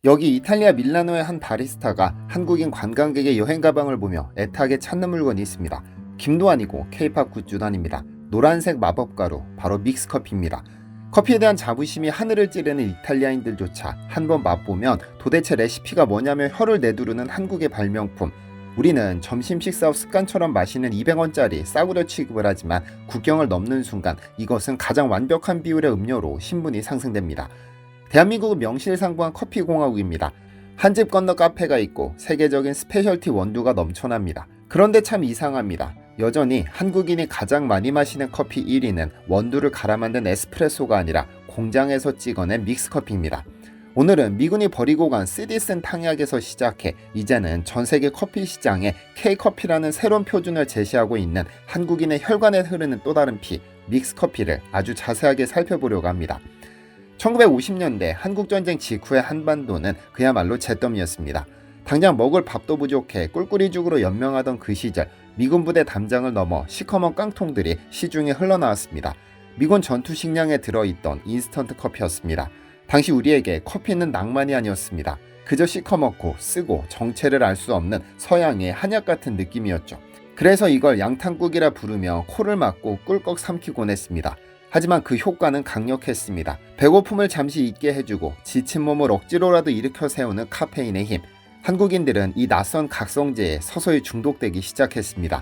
여기 이탈리아 밀라노의 한 바리스타가 한국인 관광객의 여행 가방을 보며 애타게 찾는 물건이 있습니다. 김도 아니고 케이팝 굿즈도 아닙니다. 노란색 마법가루, 바로 믹스커피입니다. 커피에 대한 자부심이 하늘을 찌르는 이탈리아인들조차 한번 맛보면 도대체 레시피가 뭐냐며 혀를 내두르는 한국의 발명품. 우리는 점심 식사 후 습관처럼 마시는 200원짜리 싸구려 취급을 하지만 국경을 넘는 순간 이것은 가장 완벽한 비율의 음료로 신분이 상승됩니다. 대한민국은 명실상부한 커피공화국입니다. 한 집 건너 카페가 있고 세계적인 스페셜티 원두가 넘쳐납니다. 그런데 참 이상합니다. 여전히 한국인이 가장 많이 마시는 커피 1위는 원두를 갈아 만든 에스프레소가 아니라 공장에서 찍어낸 믹스커피입니다. 오늘은 미군이 버리고 간 쓰디쓴 탕약에서 시작해 이제는 전세계 커피 시장에 K커피라는 새로운 표준을 제시하고 있는 한국인의 혈관에 흐르는 또 다른 피, 믹스커피를 아주 자세하게 살펴보려고 합니다. 1950년대 한국전쟁 직후의 한반도는 그야말로 잿더미였습니다. 당장 먹을 밥도 부족해 꿀꿀이죽으로 연명하던 그 시절 미군 부대 담장을 넘어 시커먼 깡통들이 시중에 흘러나왔습니다. 미군 전투 식량에 들어있던 인스턴트 커피였습니다. 당시 우리에게 커피는 낭만이 아니었습니다. 그저 시커멓고 쓰고 정체를 알 수 없는 서양의 한약 같은 느낌이었죠. 그래서 이걸 양탕국이라 부르며 코를 막고 꿀꺽 삼키곤 했습니다. 하지만 그 효과는 강력했습니다. 배고픔을 잠시 잊게 해주고 지친 몸을 억지로라도 일으켜 세우는 카페인의 힘. 한국인들은 이 낯선 각성제에 서서히 중독되기 시작했습니다.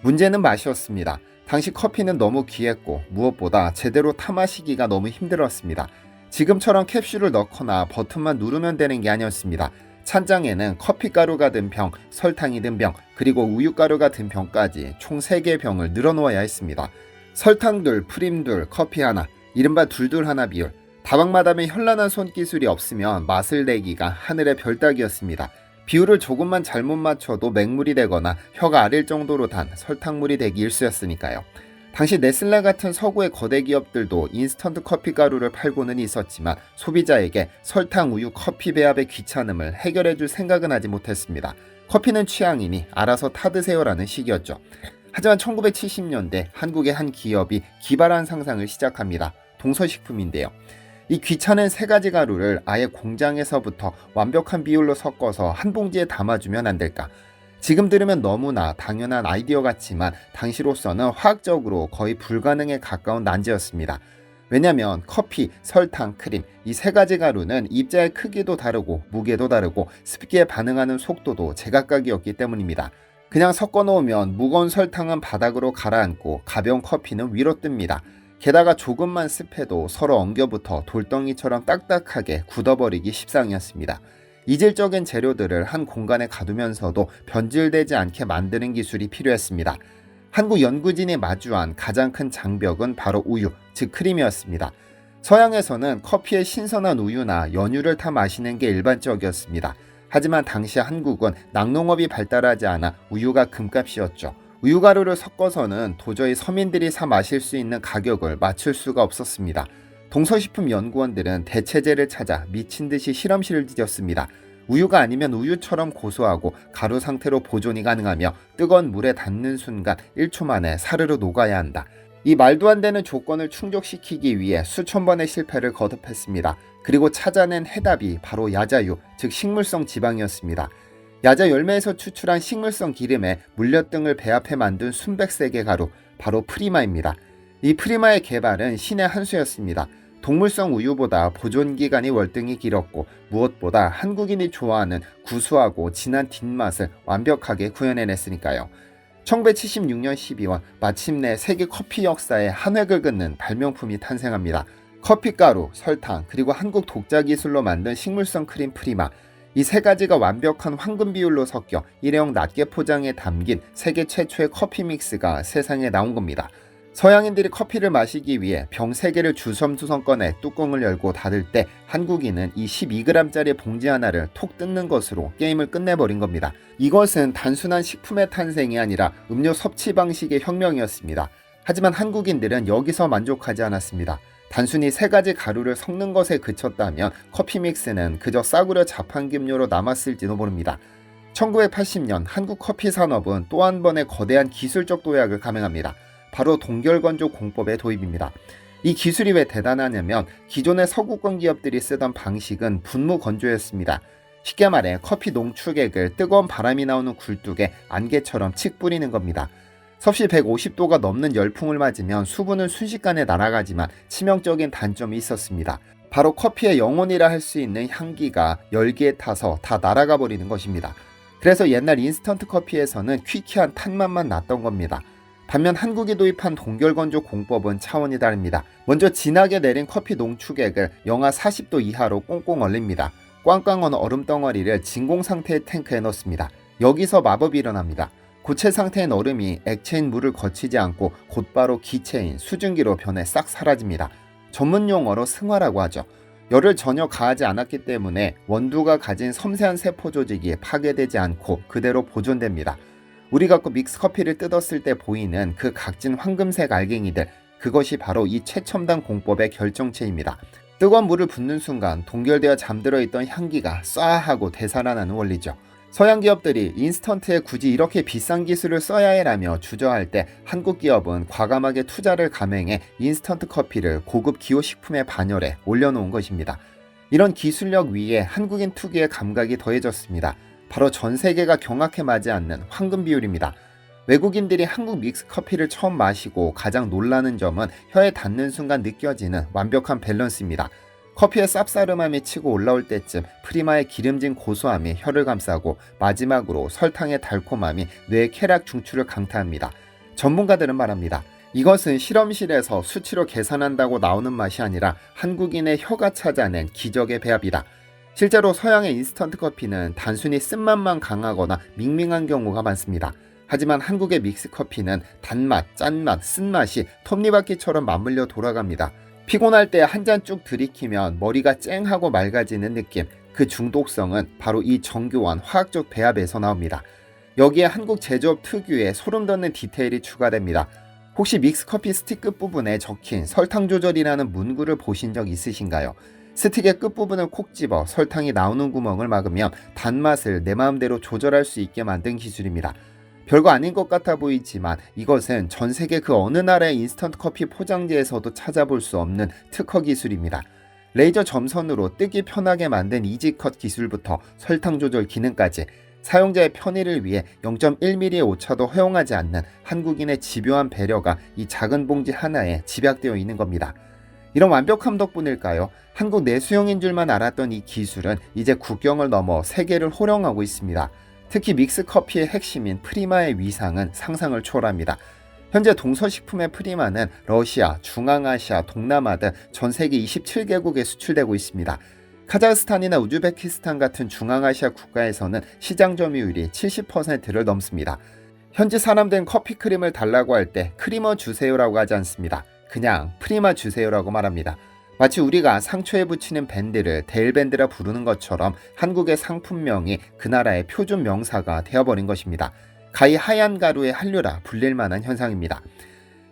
문제는 맛이었습니다. 당시 커피는 너무 귀했고 무엇보다 제대로 타마시기가 너무 힘들었습니다. 지금처럼 캡슐을 넣거나 버튼만 누르면 되는 게 아니었습니다. 찬장에는 커피가루가 든 병, 설탕이 든 병, 그리고 우유가루가 든 병까지 총 3개의 병을 늘어놓아야 했습니다. 설탕 둘, 프림 둘, 커피 하나, 이른바 둘둘 하나 비율. 다방마담의 현란한 손기술이 없으면 맛을 내기가 하늘의 별 따기였습니다. 비율을 조금만 잘못 맞춰도 맹물이 되거나 혀가 아릴 정도로 단 설탕물이 되기 일쑤였으니까요. 당시 네슬레 같은 서구의 거대 기업들도 인스턴트 커피 가루를 팔고는 있었지만 소비자에게 설탕, 우유, 커피 배합의 귀찮음을 해결해줄 생각은 하지 못했습니다. 커피는 취향이니 알아서 타드세요라는 식이었죠. 하지만 1970년대 한국의 한 기업이 기발한 상상을 시작합니다. 동서식품인데요. 이 귀찮은 3가지 가루를 아예 공장에서부터 완벽한 비율로 섞어서 한 봉지에 담아주면 안 될까? 지금 들으면 너무나 당연한 아이디어 같지만 당시로서는 화학적으로 거의 불가능에 가까운 난제였습니다. 왜냐하면 커피, 설탕, 크림 이 3가지 가루는 입자의 크기도 다르고 무게도 다르고 습기에 반응하는 속도도 제각각이었기 때문입니다. 그냥 섞어 놓으면 무거운 설탕은 바닥으로 가라앉고 가벼운 커피는 위로 뜹니다. 게다가 조금만 습해도 서로 엉겨붙어 돌덩이처럼 딱딱하게 굳어버리기 십상이었습니다. 이질적인 재료들을 한 공간에 가두면서도 변질되지 않게 만드는 기술이 필요했습니다. 한국 연구진이 마주한 가장 큰 장벽은 바로 우유, 즉 크림이었습니다. 서양에서는 커피에 신선한 우유나 연유를 타 마시는 게 일반적이었습니다. 하지만 당시 한국은 낙농업이 발달하지 않아 우유가 금값이었죠. 우유가루를 섞어서는 도저히 서민들이 사 마실 수 있는 가격을 맞출 수가 없었습니다. 동서식품 연구원들은 대체제를 찾아 미친 듯이 실험실을 뒤졌습니다. 우유가 아니면 우유처럼 고소하고 가루 상태로 보존이 가능하며 뜨거운 물에 닿는 순간 1초 만에 사르르 녹아야 한다. 이 말도 안 되는 조건을 충족시키기 위해 수천 번의 실패를 거듭했습니다. 그리고 찾아낸 해답이 바로 야자유, 즉 식물성 지방이었습니다. 야자 열매에서 추출한 식물성 기름에 물엿 등을 배합해 만든 순백색의 가루, 바로 프리마입니다. 이 프리마의 개발은 신의 한 수였습니다. 동물성 우유보다 보존기간이 월등히 길었고 무엇보다 한국인이 좋아하는 구수하고 진한 뒷맛을 완벽하게 구현해냈으니까요. 1976년 12월 마침내 세계 커피 역사에 한 획을 긋는 발명품이 탄생합니다. 커피가루, 설탕, 그리고 한국 독자 기술로 만든 식물성 크림 프리마. 이 3가지가 완벽한 황금 비율로 섞여 일회용 낱개 포장에 담긴 세계 최초의 커피 믹스가 세상에 나온 겁니다. 서양인들이 커피를 마시기 위해 병 3개를 주섬주섬 꺼내 뚜껑을 열고 닫을 때 한국인은 이 12g짜리 봉지 하나를 톡 뜯는 것으로 게임을 끝내버린 겁니다. 이것은 단순한 식품의 탄생이 아니라 음료 섭취 방식의 혁명이었습니다. 하지만 한국인들은 여기서 만족하지 않았습니다. 단순히 3가지 가루를 섞는 것에 그쳤다면 커피 믹스는 그저 싸구려 자판기음료로 남았을지도 모릅니다. 1980년 한국 커피 산업은 또 한 번의 거대한 기술적 도약을 감행합니다. 바로 동결건조 공법의 도입입니다. 이 기술이 왜 대단하냐면 기존의 서구권 기업들이 쓰던 방식은 분무 건조였습니다. 쉽게 말해 커피 농축액을 뜨거운 바람이 나오는 굴뚝에 안개처럼 칙 뿌리는 겁니다. 섭씨 150도가 넘는 열풍을 맞으면 수분은 순식간에 날아가지만 치명적인 단점이 있었습니다. 바로 커피의 영혼이라 할 수 있는 향기가 열기에 타서 다 날아가 버리는 것입니다. 그래서 옛날 인스턴트 커피에서는 퀴퀴한 탄맛만 났던 겁니다. 반면 한국이 도입한 동결건조 공법은 차원이 다릅니다. 먼저 진하게 내린 커피 농축액을 영하 40도 이하로 꽁꽁 얼립니다. 꽝꽝 언 얼음 덩어리를 진공 상태의 탱크에 넣습니다. 여기서 마법이 일어납니다. 고체 상태인 얼음이 액체인 물을 거치지 않고 곧바로 기체인 수증기로 변해 싹 사라집니다. 전문 용어로 승화라고 하죠. 열을 전혀 가하지 않았기 때문에 원두가 가진 섬세한 세포 조직이 파괴되지 않고 그대로 보존됩니다. 우리가 믹스커피를 뜯었을 때 보이는 그 각진 황금색 알갱이들, 그것이 바로 이 최첨단 공법의 결정체입니다. 뜨거운 물을 붓는 순간 동결되어 잠들어 있던 향기가 쏴 하고 되살아나는 원리죠. 서양 기업들이 인스턴트에 굳이 이렇게 비싼 기술을 써야 해라며 주저할 때 한국 기업은 과감하게 투자를 감행해 인스턴트 커피를 고급 기호식품에 반열에 올려놓은 것입니다. 이런 기술력 위에 한국인 특유의 감각이 더해졌습니다. 바로 전 세계가 경악해 마지 않는 황금 비율입니다. 외국인들이 한국 믹스커피를 처음 마시고 가장 놀라는 점은 혀에 닿는 순간 느껴지는 완벽한 밸런스입니다. 커피의 쌉싸름함이 치고 올라올 때쯤 프리마의 기름진 고소함이 혀를 감싸고 마지막으로 설탕의 달콤함이 뇌의 쾌락 중추를 강타합니다. 전문가들은 말합니다. 이것은 실험실에서 수치로 계산한다고 나오는 맛이 아니라 한국인의 혀가 찾아낸 기적의 배합이다. 실제로 서양의 인스턴트 커피는 단순히 쓴맛만 강하거나 밍밍한 경우가 많습니다. 하지만 한국의 믹스커피는 단맛, 짠맛, 쓴맛이 톱니바퀴처럼 맞물려 돌아갑니다. 피곤할 때 한 잔 쭉 들이키면 머리가 쨍하고 맑아지는 느낌, 그 중독성은 바로 이 정교한 화학적 배합에서 나옵니다. 여기에 한국 제조업 특유의 소름 돋는 디테일이 추가됩니다. 혹시 믹스커피 스틱 끝부분에 적힌 설탕 조절이라는 문구를 보신 적 있으신가요? 스틱의 끝부분을 콕 집어 설탕이 나오는 구멍을 막으면 단맛을 내 마음대로 조절할 수 있게 만든 기술입니다. 별거 아닌 것 같아 보이지만 이것은 전 세계 그 어느 나라의 인스턴트 커피 포장지에서도 찾아볼 수 없는 특허 기술입니다. 레이저 점선으로 뜨기 편하게 만든 이지컷 기술부터 설탕 조절 기능까지 사용자의 편의를 위해 0.1mm의 오차도 허용하지 않는 한국인의 집요한 배려가 이 작은 봉지 하나에 집약되어 있는 겁니다. 이런 완벽함 덕분일까요? 한국 내수용인 줄만 알았던 이 기술은 이제 국경을 넘어 세계를 호령하고 있습니다. 특히 믹스커피의 핵심인 프리마의 위상은 상상을 초월합니다. 현재 동서식품의 프리마는 러시아, 중앙아시아, 동남아 등 전 세계 27개국에 수출되고 있습니다. 카자흐스탄이나 우즈베키스탄 같은 중앙아시아 국가에서는 시장 점유율이 70%를 넘습니다. 현지 사람들은 커피 크림을 달라고 할 때 크리머 주세요라고 하지 않습니다. 그냥 프리마 주세요라고 말합니다. 마치 우리가 상처에 붙이는 밴드를 데일밴드라 부르는 것처럼 한국의 상품명이 그 나라의 표준 명사가 되어버린 것입니다. 가히 하얀 가루의 한류라 불릴 만한 현상입니다.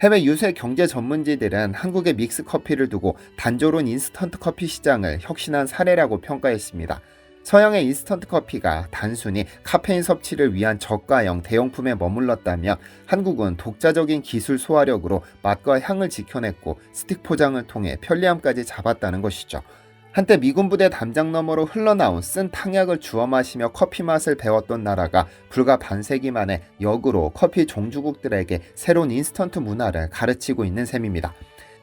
해외 유세 경제 전문지들은 한국의 믹스커피를 두고 단조로운 인스턴트 커피 시장을 혁신한 사례라고 평가했습니다. 서양의 인스턴트 커피가 단순히 카페인 섭취를 위한 저가형 대용품에 머물렀다면 한국은 독자적인 기술 소화력으로 맛과 향을 지켜냈고 스틱 포장을 통해 편리함까지 잡았다는 것이죠. 한때 미군 부대 담장 너머로 흘러나온 쓴 탕약을 주워 마시며 커피 맛을 배웠던 나라가 불과 반세기 만에 역으로 커피 종주국들에게 새로운 인스턴트 문화를 가르치고 있는 셈입니다.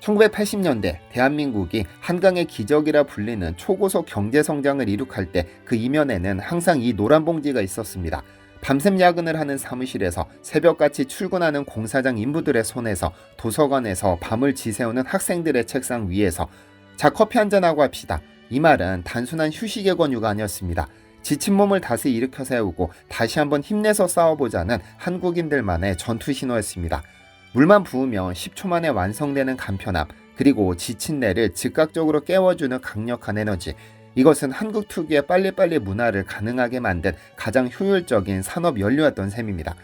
1980년대 대한민국이 한강의 기적이라 불리는 초고속 경제성장을 이룩할 때 그 이면에는 항상 이 노란 봉지가 있었습니다. 밤샘 야근을 하는 사무실에서 새벽같이 출근하는 공사장 인부들의 손에서 도서관에서 밤을 지새우는 학생들의 책상 위에서 자 커피 한잔하고 합시다. 이 말은 단순한 휴식의 권유가 아니었습니다. 지친 몸을 다시 일으켜 세우고 다시 한번 힘내서 싸워보자는 한국인들만의 전투 신호였습니다. 물만 부으면 10초 만에 완성되는 간편함, 그리고 지친 뇌를 즉각적으로 깨워주는 강력한 에너지. 이것은 한국 특유의 빨리빨리 문화를 가능하게 만든 가장 효율적인 산업 연료였던 셈입니다.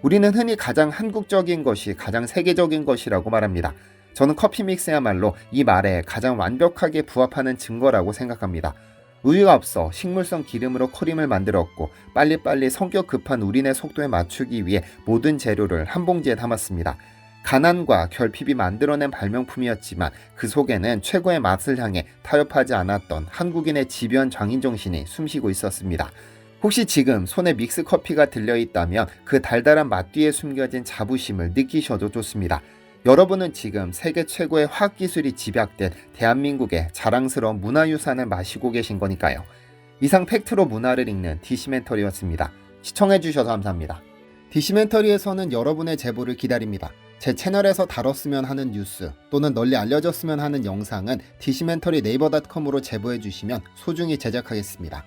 우리는 흔히 가장 한국적인 것이 가장 세계적인 것이라고 말합니다. 저는 커피 믹스야말로 이 말에 가장 완벽하게 부합하는 증거라고 생각합니다. 우유가 없어 식물성 기름으로 크림을 만들었고 빨리빨리 성격 급한 우리네 속도에 맞추기 위해 모든 재료를 한 봉지에 담았습니다. 가난과 결핍이 만들어낸 발명품이었지만 그 속에는 최고의 맛을 향해 타협하지 않았던 한국인의 집요한 장인정신이 숨쉬고 있었습니다. 혹시 지금 손에 믹스커피가 들려있다면 그 달달한 맛 뒤에 숨겨진 자부심을 느끼셔도 좋습니다. 여러분은 지금 세계 최고의 화학기술이 집약된 대한민국의 자랑스러운 문화유산을 마시고 계신 거니까요. 이상 팩트로 문화를 읽는 디시멘터리였습니다. 시청해주셔서 감사합니다. 디시멘터리에서는 여러분의 제보를 기다립니다. 제 채널에서 다뤘으면 하는 뉴스 또는 널리 알려졌으면 하는 영상은 디시멘터리 네이버닷컴으로 제보해주시면 소중히 제작하겠습니다.